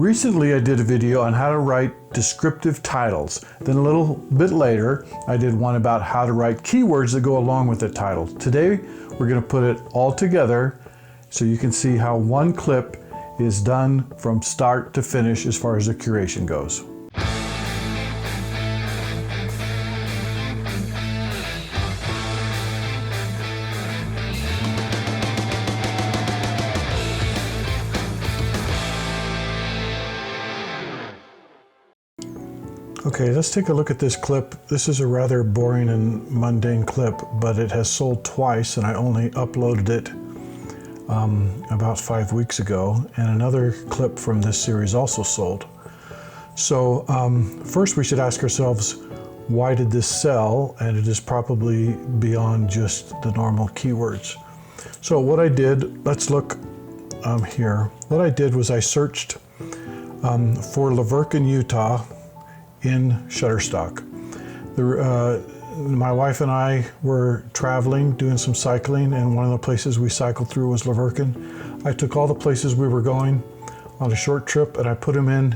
Recently, I did a video on how to write descriptive titles. Then a little bit later, I did one about how to write keywords that go along with the title. Today, we're going to put it all together so you can see how one clip is done from start to finish as far as the curation goes. Okay, let's take a look at this clip. This is a rather boring and mundane clip, but it has sold twice, and I only uploaded it about 5 weeks ago, and another clip from this series also sold. So first we should ask ourselves, why did this sell? And it is probably beyond just the normal keywords. So what I did, let's look here. What I did was I searched for Laverkin, Utah, in Shutterstock. My wife and I were traveling, doing some cycling, and one of the places we cycled through was Laverkin. I took all the places we were going on a short trip and I put them in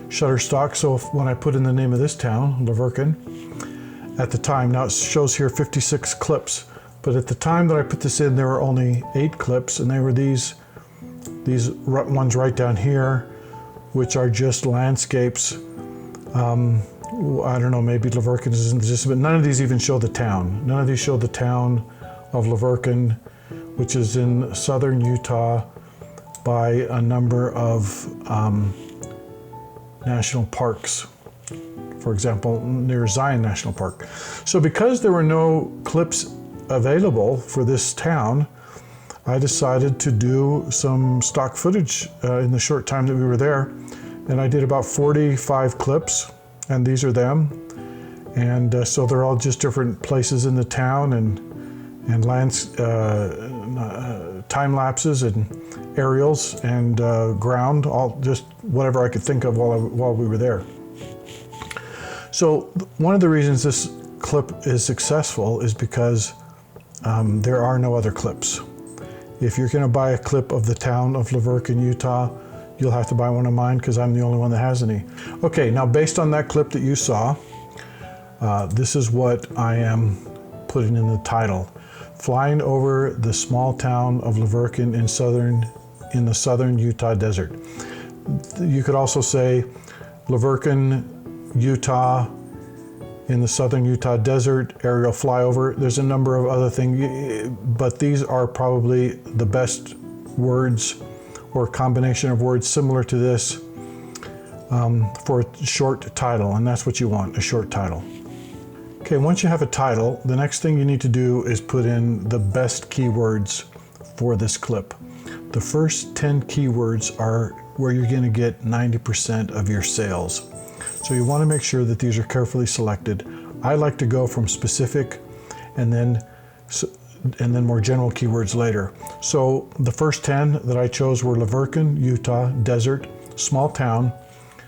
Shutterstock. So when I put in the name of this town, Laverkin, at the time, now it shows here 56 clips, but at the time that I put this in, there were only 8 clips, and they were these ones right down here, which are just landscapes. I don't know, maybe Laverkin isn't this, but none of these even show the town. None of these show the town of Laverkin, which is in southern Utah by a number of national parks. For example, near Zion National Park. So because there were no clips available for this town, I decided to do some stock footage in the short time that we were there. And I did about 45 clips, and these are them. And so they're all just different places in the town, and time lapses and aerials and ground, all just whatever I could think of while we were there. So one of the reasons this clip is successful is because there are no other clips. If you're going to buy a clip of the town of Laverkin, Utah, you'll have to buy one of mine because I'm the only one that has any. Okay, now based on that clip that you saw, this is what I am putting in the title. Flying over the small town of Laverkin in the southern Utah desert. You could also say Laverkin, Utah, in the southern Utah desert, aerial flyover. There's a number of other things, but these are probably the best words or combination of words similar to this for a short title, and that's what you want, a short title. Okay, once you have a title, the next thing you need to do is put in the best keywords for this clip. The first 10 keywords are where you're going to get 90% of your sales. So you want to make sure that these are carefully selected. I like to go from specific and then more general keywords later. So the first 10 that I chose were Laverkin, Utah, desert, small town,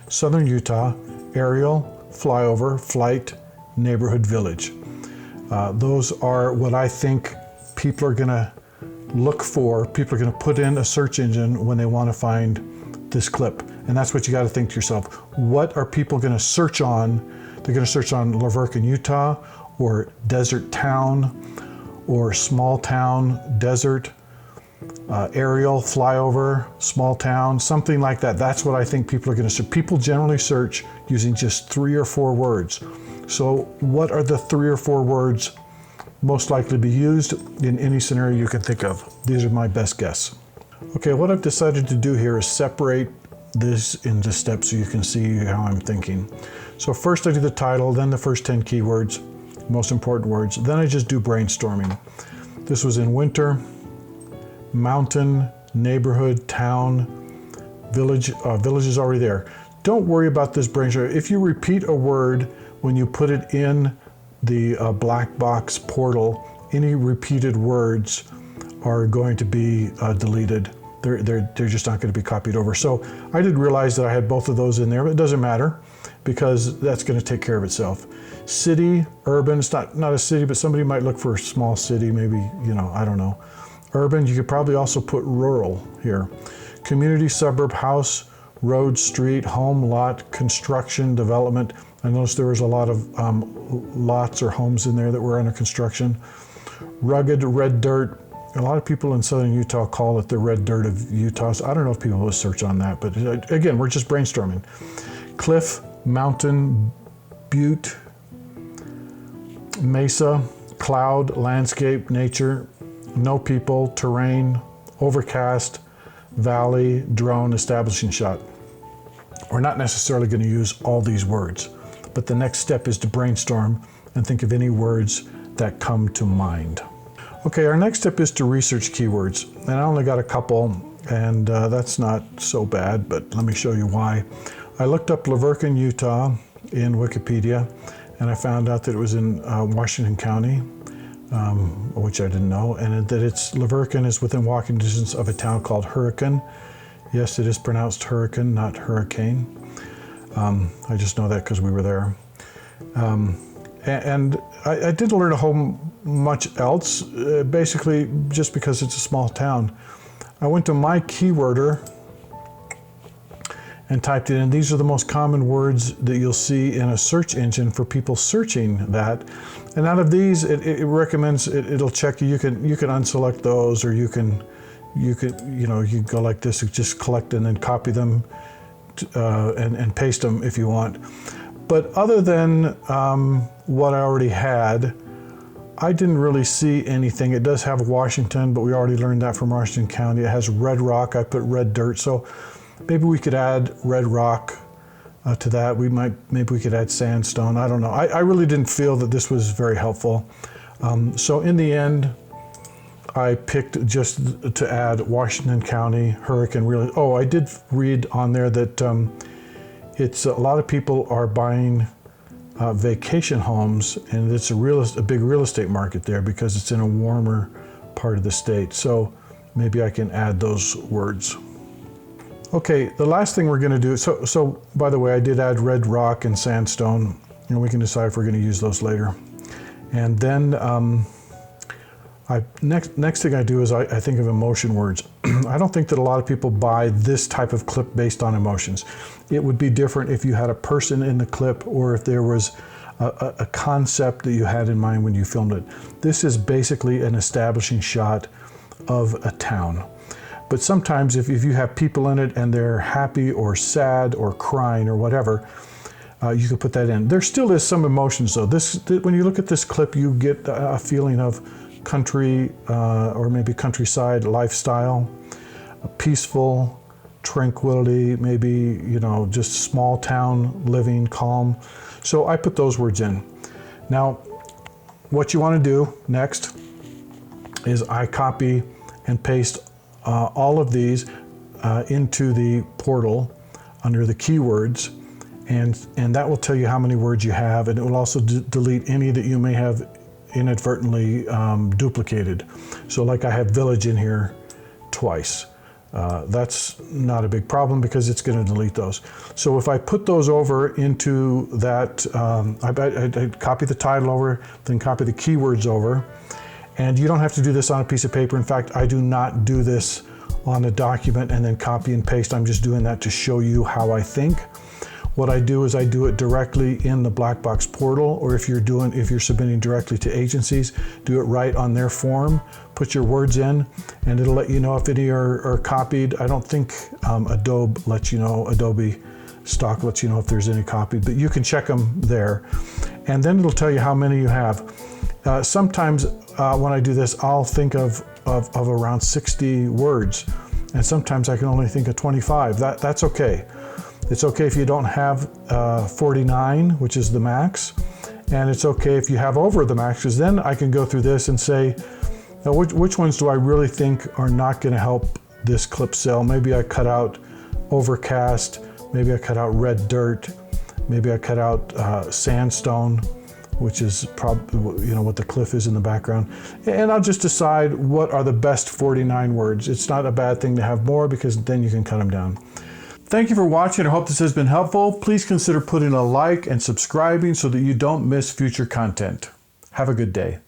southern Utah, aerial, flyover, flight, neighborhood, village. Those are what I think people are going to look for. People are going to put in a search engine when they want to find this clip. And that's what you got to think to yourself. What are people going to search on? They're going to search on Laverkin, Utah, or desert town, or small town, desert, aerial, flyover, small town, something like that. That's what I think people are going to search. People generally search using just 3 or 4 words. So what are the 3 or 4 words most likely to be used in any scenario you can think of? These are my best guess. Okay, what I've decided to do here is separate this into steps so you can see how I'm thinking. So first I do the title, then the first 10 keywords, most important words. Then I just do brainstorming. This was in winter, mountain, neighborhood, town, village. Village is already there. Don't worry about this brainstorm. If you repeat a word when you put it in the black box portal, any repeated words are going to be deleted. They're just not going to be copied over. So I did realize that I had both of those in there, but it doesn't matter because that's going to take care of itself. City, urban, it's not a city, but somebody might look for a small city, maybe, I don't know. Urban, you could probably also put rural here. Community, suburb, house, road, street, home, lot, construction, development. I noticed there was a lot of lots or homes in there that were under construction. Rugged, red dirt. A lot of people in southern Utah call it the red dirt of Utah. So I don't know if people will search on that, but again, we're just brainstorming. Cliff, mountain, butte, mesa, cloud, landscape, nature, no people, terrain, overcast, valley, drone, establishing shot. We're not necessarily going to use all these words, but the next step is to brainstorm and think of any words that come to mind. Okay, our next step is to research keywords, and I only got a couple, and that's not so bad, but let me show you why. I looked up Laverton, Utah in Wikipedia, and I found out that it was in Washington County, which I didn't know, and that Laverton is within walking distance of a town called Hurricane. Yes, it is pronounced hurricane, not hurricane. I just know that because we were there. And I didn't learn a whole much else, basically just because it's a small town. I went to my keyworder and typed it in. These are the most common words that you'll see in a search engine for people searching that. And out of these, it recommends, it'll check you. You can unselect those, or you can go like this, just collect and then copy them and paste them if you want. But other than what I already had, I didn't really see anything. It does have Washington, but we already learned that from Washington County. It has red rock. I put red dirt. So maybe we could add red rock to that. Maybe we could add sandstone. I don't know. I really didn't feel that this was very helpful. So in the end, I picked just to add Washington County, Hurricane. Really. Oh, I did read on there that it's a lot of people are buying vacation homes, and it's a big real estate market there because it's in a warmer part of the state. So maybe I can add those words. Okay, the last thing we're going to do, so by the way, I did add red rock and sandstone, and we can decide if we're going to use those later. And then next thing I do is I think of emotion words. I don't think that a lot of people buy this type of clip based on emotions. It would be different if you had a person in the clip, or if there was a concept that you had in mind when you filmed it. This is basically an establishing shot of a town. But sometimes if you have people in it and they're happy or sad or crying or whatever, you can put that in. There still is some emotions though. When you look at this clip, you get a feeling of country or maybe countryside lifestyle, peaceful, tranquility, maybe, just small town living, calm. So I put those words in. Now, what you want to do next is I copy and paste all of these into the portal under the keywords, and that will tell you how many words you have, and it will also delete any that you may have inadvertently duplicated. So like I have village in here twice. That's not a big problem because it's going to delete those. So if I put those over into that, I copy the title over, then copy the keywords over. And you don't have to do this on a piece of paper. In fact, I do not do this on a document and then copy and paste. I'm just doing that to show you how I think. What I do is I do it directly in the black box portal, or if you're submitting directly to agencies, do it right on their form, put your words in, and it'll let you know if any are copied. I don't think Adobe Stock lets you know if there's any copied, but you can check them there. And then it'll tell you how many you have. Sometimes when I do this, I'll think of around 60 words, and sometimes I can only think of 25. That's okay. It's okay if you don't have 49, which is the max, and it's okay if you have over the max, because then I can go through this and say, which ones do I really think are not going to help this clip sell? Maybe I cut out overcast, maybe I cut out red dirt, maybe I cut out sandstone, which is probably what the cliff is in the background. And I'll just decide what are the best 49 words. It's not a bad thing to have more, because then you can cut them down. Thank you for watching. I hope this has been helpful. Please consider putting a like and subscribing so that you don't miss future content. Have a good day.